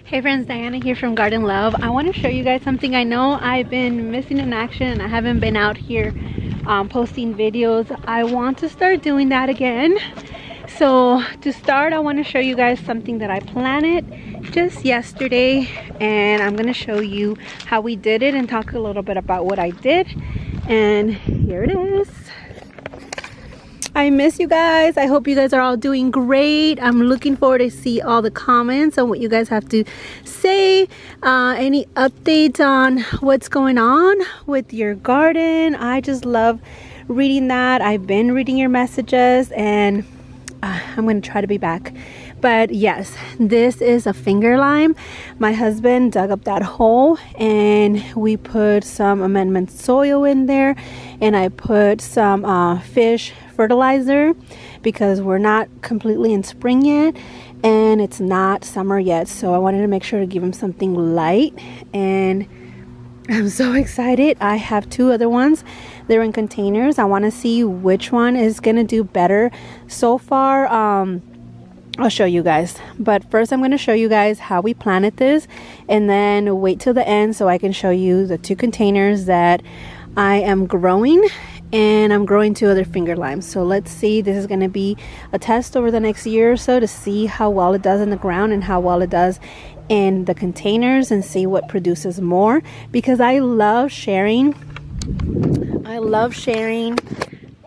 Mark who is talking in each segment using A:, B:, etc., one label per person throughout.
A: Hey friends, Diana here from Garden Love. I want to show you guys something. I know I've been missing in action and I haven't been out here posting videos. I want to start doing that again. So to start, I want to show you guys something that I planted just yesterday, and I'm going to show you how we did it and talk a little bit about what I did. And here it is. I miss you guys. I hope you guys are all doing great. I'm looking forward to see all the comments on what you guys have to say. Any updates on what's going on with your garden. I just love reading that. I've been reading your messages, and I'm going to try to be back. But yes, this is a finger lime. My husband dug up that hole and we put some amendment soil in there, and I put some fish fertilizer because we're not completely in spring yet and it's not summer yet, so I wanted to make sure to give him something light. And I'm so excited. I have two other ones. They're in containers. I want to see which one is gonna do better. So far I'll show you guys, but first I'm going to show you guys how we planted this, and then wait till the end so I can show you the two containers that I am growing, and I'm growing two other finger limes. So let's see, this is going to be a test over the next year or so to see how well it does in the ground and how well it does in the containers, and see what produces more, because I love sharing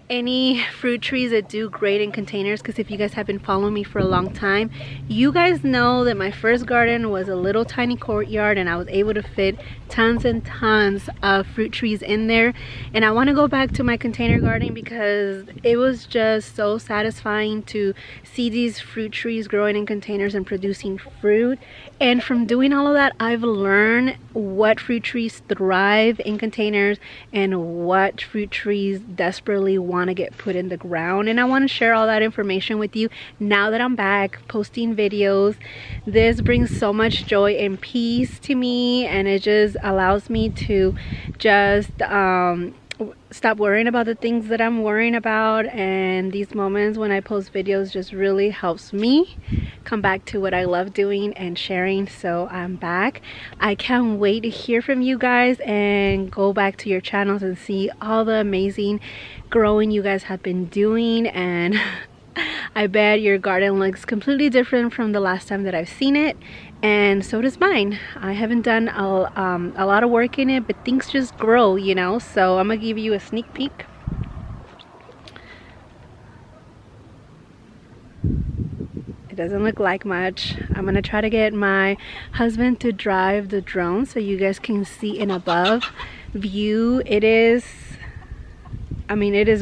A: any fruit trees that do great in containers. Because if you guys have been following me for a long time, you guys know that my first garden was a little tiny courtyard and I was able to fit tons and tons of fruit trees in there. And I want to go back to my container gardening because it was just so satisfying to see these fruit trees growing in containers and producing fruit. And from doing all of that, I've learned what fruit trees thrive in containers and what fruit trees desperately want to get put in the ground. And I want to share all that information with you now that I'm back posting videos. This brings so much joy and peace to me, and it just allows me to just stop worrying about the things that I'm worrying about. And these moments when I post videos just really helps me come back to what I love doing and sharing. So I'm back. I can't wait to hear from you guys and go back to your channels and see all the amazing growing you guys have been doing. And I bet your garden looks completely different from the last time that I've seen it, and so does mine. I haven't done a lot of work in it, but things just grow, you know. So I'm gonna give you a sneak peek. It doesn't look like much. I'm gonna try to get my husband to drive the drone so you guys can see an above view. It is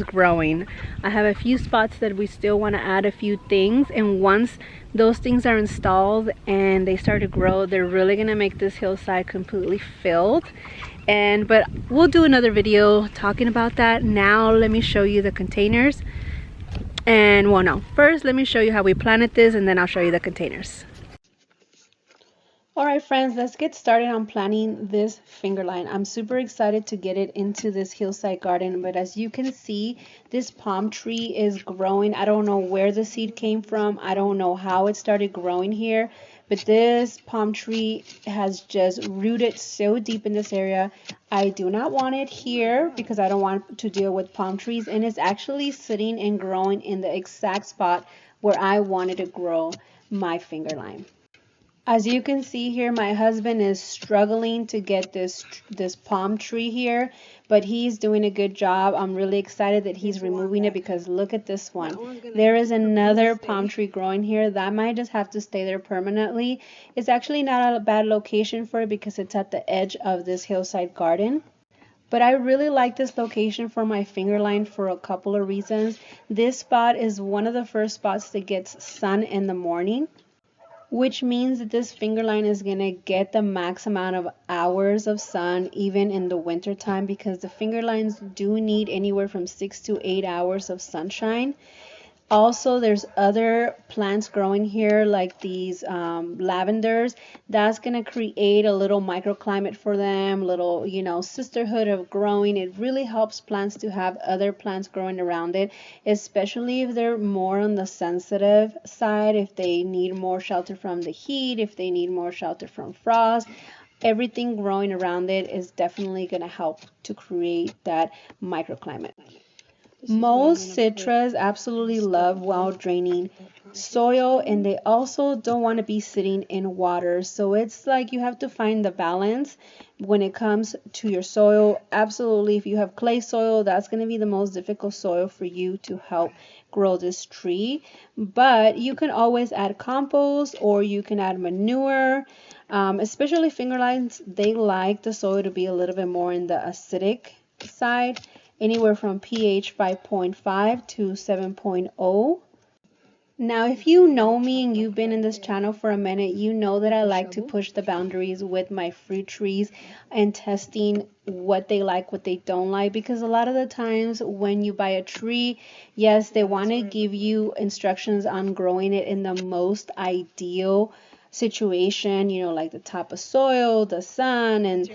A: growing. I have a few spots that we still want to add a few things, and once those things are installed and they start to grow, they're really gonna make this hillside completely filled. But we'll do another video talking about that. Now let me show you the containers. And well, no, first let me show you how we planted this, and then I'll show you the containers. Alright friends, let's get started on planting this finger line. I'm super excited to get it into this hillside garden, but as you can see, this palm tree is growing. I don't know where the seed came from. I don't know how it started growing here, but this palm tree has just rooted so deep in this area. I do not want it here because I don't want to deal with palm trees, and it's actually sitting and growing in the exact spot where I wanted to grow my finger lime. As you can see here, my husband is struggling to get this palm tree here, but he's doing a good job. I'm really excited that he's removing it because look at this one. There is another palm tree growing here. That might just have to stay there permanently. It's actually not a bad location for it because it's at the edge of this hillside garden. But I really like this location for my finger line for a couple of reasons. This spot is one of the first spots that gets sun in the morning, which means that this finger line is going to get the max amount of hours of sun even in the winter time, because the finger lines do need anywhere from 6 to 8 hours of sunshine. Also, there's other plants growing here like these lavenders. That's going to create a little microclimate for them, little, you know, sisterhood of growing. It really helps plants to have other plants growing around it, especially if they're more on the sensitive side, if they need more shelter from the heat, if they need more shelter from frost. Everything growing around it is definitely going to help to create that microclimate. Most citrus absolutely love well draining soil, and they also don't want to be sitting in water. So it's like you have to find the balance when it comes to your soil. Absolutely, if you have clay soil, that's going to be the most difficult soil for you to help grow this tree. But you can always add compost, or you can add manure. Especially fingerlings, they like the soil to be a little bit more in the acidic side, anywhere from pH 5.5 to 7.0. Now, if you know me and you've been in this channel for a minute, you know that I like to push the boundaries with my fruit trees and testing what they like, what they don't like, because a lot of the times when you buy a tree, yes, they want to give you instructions on growing it in the most ideal situation, you know, like the type of soil, the sun, and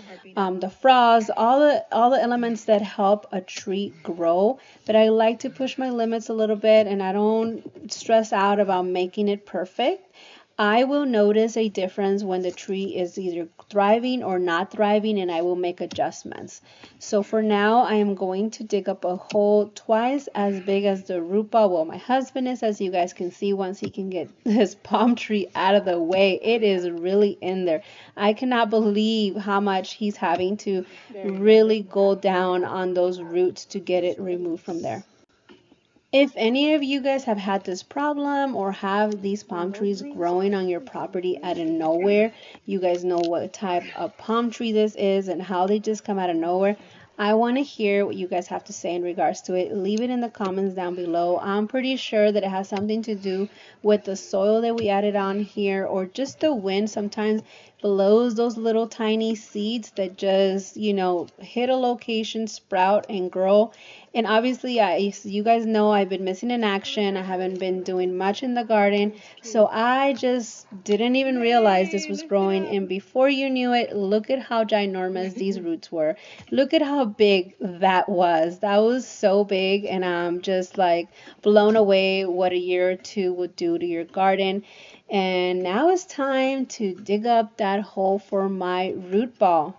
A: the frost, all the elements that help a tree grow. But I like to push my limits a little bit, and I don't stress out about making it perfect. I will notice a difference when the tree is either thriving or not thriving, and I will make adjustments. So for now, I am going to dig up a hole twice as big as the root ball. Well, my husband is, as you guys can see, once he can get this palm tree out of the way, it is really in there. I cannot believe how much he's having to really go down on those roots to get it removed from there. If any of you guys have had this problem or have these palm trees growing on your property out of nowhere, you guys know what type of palm tree this is and how they just come out of nowhere. I want to hear what you guys have to say in regards to it. Leave it in the comments down below. I'm pretty sure that it has something to do with the soil that we added on here, or just the wind sometimes blows those little tiny seeds that just, you know, hit a location, sprout, and grow. And obviously, you guys know I've been missing in action. I haven't been doing much in the garden. So I just didn't even realize this was growing. And before you knew it, look at how ginormous these roots were. Look at how big that was. That was so big. And I'm just like blown away what a year or two would do to your garden. And now it's time to dig up that hole for my root ball.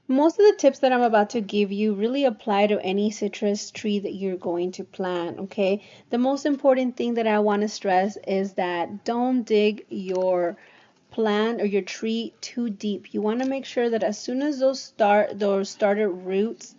A: Most of the tips that I'm about to give you really apply to any citrus tree that you're going to plant, okay? The most important thing that I want to stress is that don't dig your plant or your tree too deep. You want to make sure that as soon as those started roots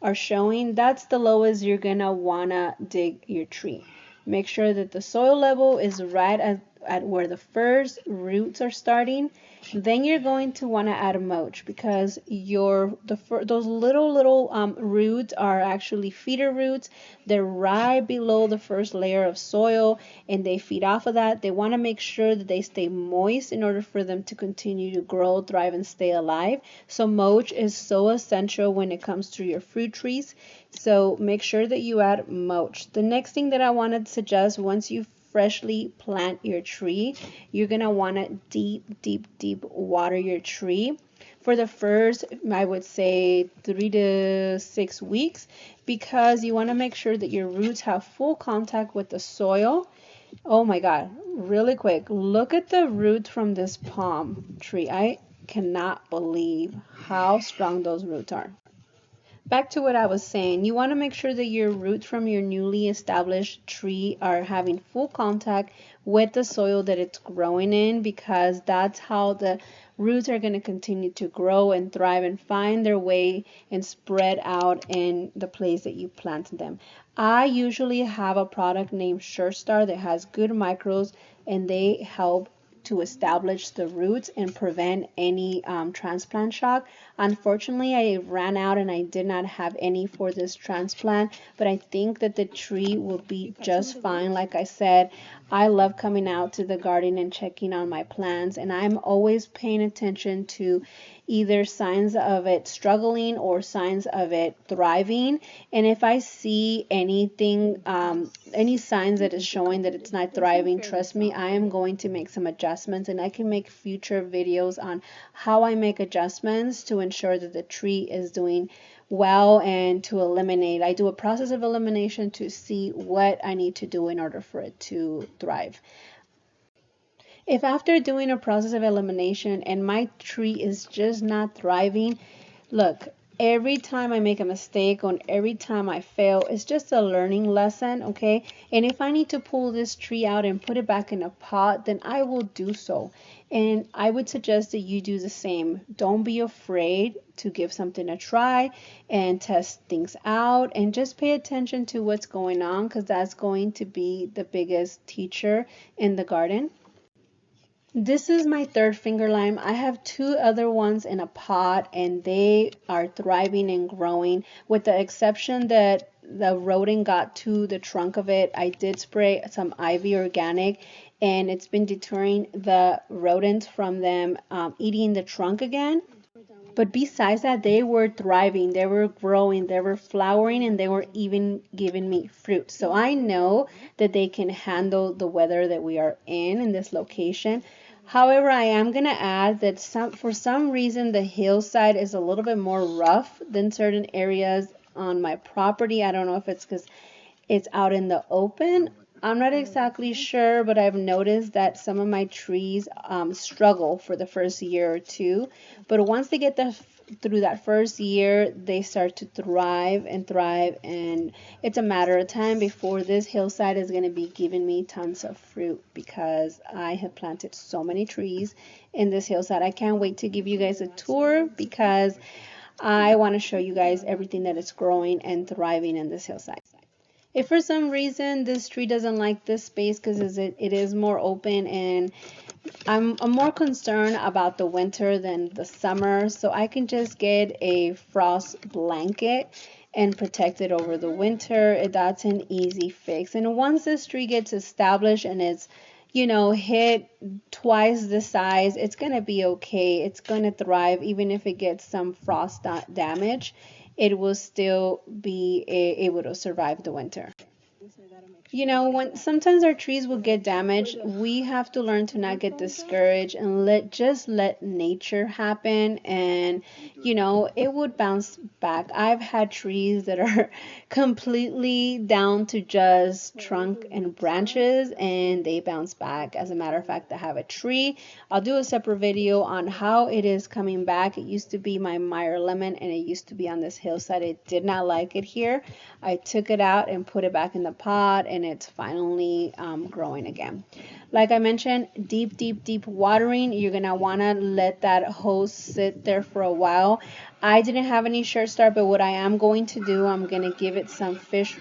A: are showing, that's the lowest you're gonna want to dig your tree. Make sure that the soil level is right at where the first roots are starting. Then you're going to want to add mulch, because those little roots are actually feeder roots. They're right below the first layer of soil, and they feed off of that. They want to make sure that they stay moist in order for them to continue to grow, thrive, and stay alive. So mulch is so essential when it comes to your fruit trees. So make sure that you add mulch. The next thing that I want to suggest, once you freshly plant your tree, you're gonna want to deep water your tree for the first, I would say, 3 to 6 weeks, because you want to make sure that your roots have full contact with the soil. Oh my God, really quick, look at the roots from this palm tree. I cannot believe how strong those roots are. Back to what I was saying, you want to make sure that your roots from your newly established tree are having full contact with the soil that it's growing in, because that's how the roots are going to continue to grow and thrive and find their way and spread out in the place that you planted them. I usually have a product named SureStar that has good micros, and they help to establish the roots and prevent any transplant shock. Unfortunately, I ran out and I did not have any for this transplant, but I think that the tree will be just fine. Like I said, I love coming out to the garden and checking on my plants, and I'm always paying attention to either signs of it struggling or signs of it thriving. And if I see anything, any signs that is showing that it's not thriving, trust me, I am going to make some adjustments, and I can make future videos on how I make adjustments to ensure that the tree is doing well and to eliminate. I do a process of elimination to see what I need to do in order for it to thrive. If after doing a process of elimination and my tree is just not thriving, look, every time I make a mistake or every time I fail, it's just a learning lesson, okay? And if I need to pull this tree out and put it back in a pot, then I will do so. And I would suggest that you do the same. Don't be afraid to give something a try and test things out, and just pay attention to what's going on, because that's going to be the biggest teacher in the garden. This is my third finger lime. I have two other ones in a pot and they are thriving and growing, with the exception that the rodent got to the trunk of it. I did spray some Ivy Organic and it's been deterring the rodents from them eating the trunk again. But besides that, they were thriving, they were growing, they were flowering, and they were even giving me fruit. So I know that they can handle the weather that we are in this location. However, I am going to add that for some reason the hillside is a little bit more rough than certain areas on my property. I don't know if it's because it's out in the open. I'm not exactly sure, but I've noticed that some of my trees struggle for the first year or two. But once they get through that first year, they start to thrive, and it's a matter of time before this hillside is going to be giving me tons of fruit, because I have planted so many trees in this hillside. I can't wait to give you guys a tour, because I want to show you guys everything that is growing and thriving in this hillside. If for some reason this tree doesn't like this space because it is more open, and I'm more concerned about the winter than the summer, so I can just get a frost blanket and protect it over the winter. That's an easy fix. And once this tree gets established and it's, you know, hit twice the size, it's going to be okay. It's going to thrive. Even if it gets some frost damage, it will still be able to survive the winter. You know, when sometimes our trees will get damaged, we have to learn to not get discouraged and just let nature happen, and you know, it would bounce back. I've had trees that are completely down to just trunk and branches and they bounce back. As a matter of fact, I have a tree. I'll do a separate video on how it is coming back. It used to be my Meyer lemon and it used to be on this hillside. It did not like it here. I took it out and put it back in the pot, and it's finally growing again. Like I mentioned, deep watering. You're gonna want to let that hose sit there for a while. I didn't have any shirt start, but what I am going to do, I'm gonna give it some fish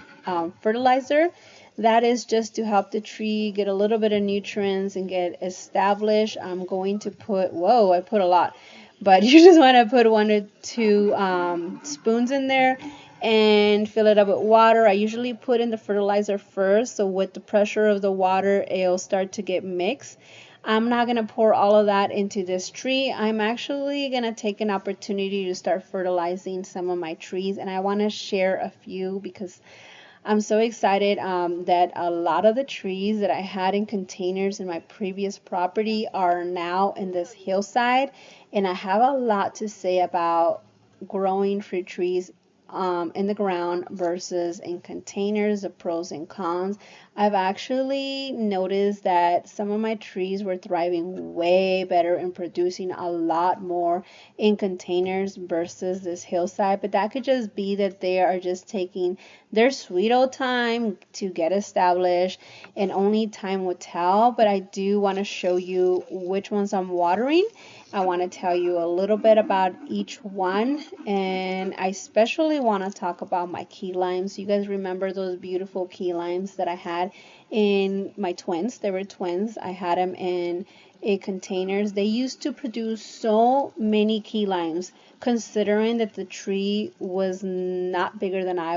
A: fertilizer. That is just to help the tree get a little bit of nutrients and get established. I'm going to put, whoa, I put a lot, but you just want to put 1 or 2 spoons in there and fill it up with water. I usually put in the fertilizer first, so with the pressure of the water, it'll start to get mixed. I'm not going to pour all of that into this tree. I'm actually going to take an opportunity to start fertilizing some of my trees, and I want to share a few because I'm so excited that a lot of the trees that I had in containers in my previous property are now in this hillside, and I have a lot to say about growing fruit trees in the ground versus in containers, the pros and cons. I've actually noticed that some of my trees were thriving way better and producing a lot more in containers versus this hillside, but that could just be that they are just taking their sweet old time to get established, and only time will tell. But I do want to show you which ones I'm watering. I want to tell you a little bit about each one, and I especially want to talk about my key limes. You guys remember those beautiful key limes that I had in my twins? They were twins. I had them in containers. They used to produce so many key limes, considering that the tree was not bigger than I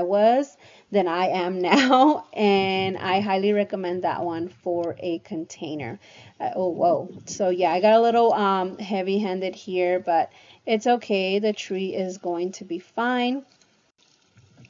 A: am now, and I highly recommend that one for a container. Oh, whoa. So yeah, I got a little heavy-handed here, but it's okay. The tree is going to be fine.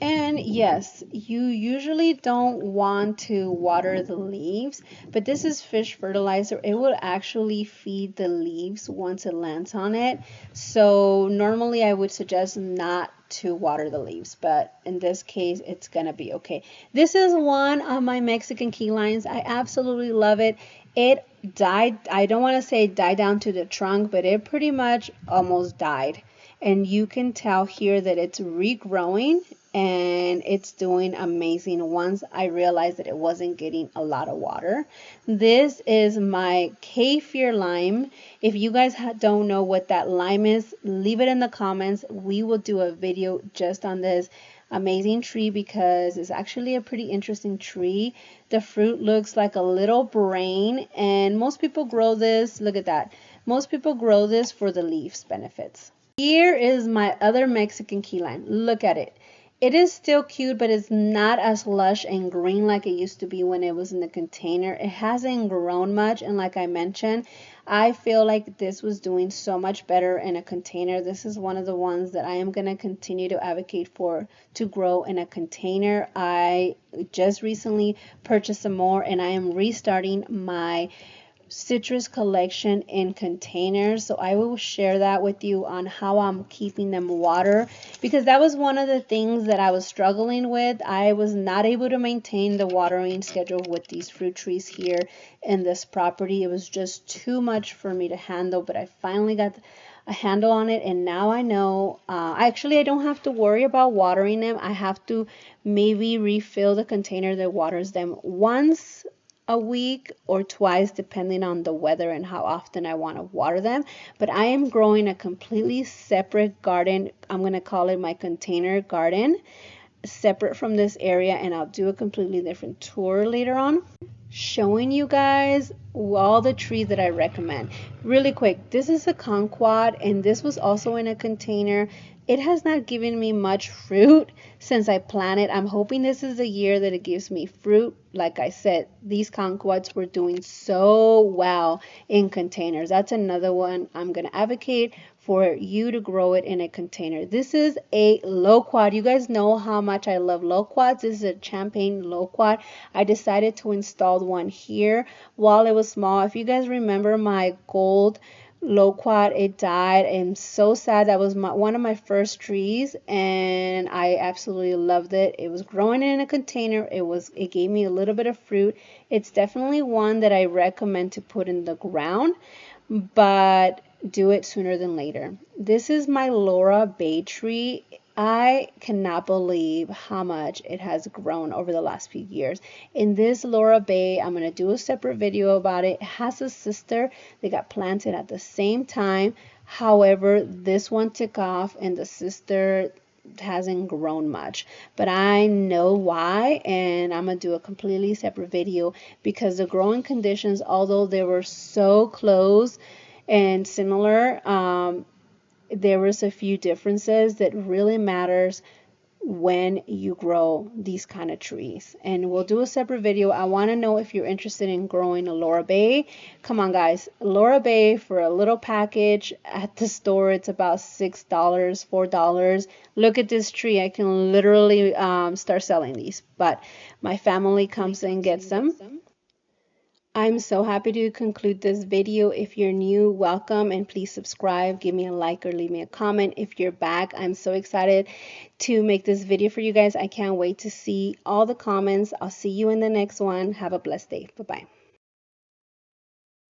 A: And yes, you usually don't want to water the leaves, but this is fish fertilizer. It will actually feed the leaves once it lands on it. So normally I would suggest not to water the leaves, but in this case, it's gonna be okay. This is one of my Mexican key lines. I absolutely love it. It died, I don't want to say died down to the trunk, but it pretty much almost died. And you can tell here that it's regrowing and it's doing amazing once I realized that it wasn't getting a lot of water. This is my Kaffir lime. If you guys don't know what that lime is, leave it in the comments. We will do a video just on this amazing tree because it's actually a pretty interesting tree. The fruit looks like a little brain, and most people grow this. Look at that. Most people grow this for the leaves benefits. Here is my other Mexican key lime. Look at it. It is still cute, but it's not as lush and green like it used to be when it was in the container. It hasn't grown much, and like I mentioned, I feel like this was doing so much better in a container. This is one of the ones that I am going to continue to advocate for to grow in a container. I just recently purchased some more, and I am restarting my citrus collection in containers, so I will share that with you on how I'm keeping them water, because that was one of the things that I was struggling with. I was not able to maintain the watering schedule with these fruit trees here in this property. It was just too much for me to handle, but I finally got a handle on it, and now I know actually I don't have to worry about watering them. I have to maybe refill the container that waters them once a week or twice, depending on the weather and how often I want to water them. But I am growing a completely separate garden. I'm going to call it my container garden, separate from this area, and I'll do a completely different tour later on, showing you guys all the trees that I recommend. Really quick, this is a kumquat, and this was also in a container. It has not given me much fruit since I planted. I'm hoping this is the year that it gives me fruit. Like I said, these kumquats were doing so well in containers. That's another one I'm going to advocate for you to grow it in a container. This is a loquat. You guys know how much I love loquats. This is a champagne loquat. I decided to install one here while it was small. If you guys remember my gold loquat, it died. I'm so sad. That was one of my first trees, and I absolutely loved it. It was growing in a container. It gave me a little bit of fruit. It's definitely one that I recommend to put in the ground, but do it sooner than later. This is my Laura Bay tree. I cannot believe how much it has grown over the last few years. In this Laura Bay, I'm going to do a separate video about it. It has a sister. They got planted at the same time. However, this one took off and the sister hasn't grown much, but I know why, and I'm gonna do a completely separate video because the growing conditions, although they were so close and similar, there was a few differences that really matters when you grow these kind of trees, and we'll do a separate video. I want to know if you're interested in growing a Laura Bay. Come on guys, Laura Bay for a little package at the store, it's about $6, $4. Look at this tree. I can literally start selling these, but my family comes and gets them. I'm so happy to conclude this video. If you're new, welcome, and please subscribe, give me a like or leave me a comment. If you're back, I'm so excited to make this video for you guys. I can't wait to see all the comments. I'll see you in the next one. Have a blessed day. Bye-bye.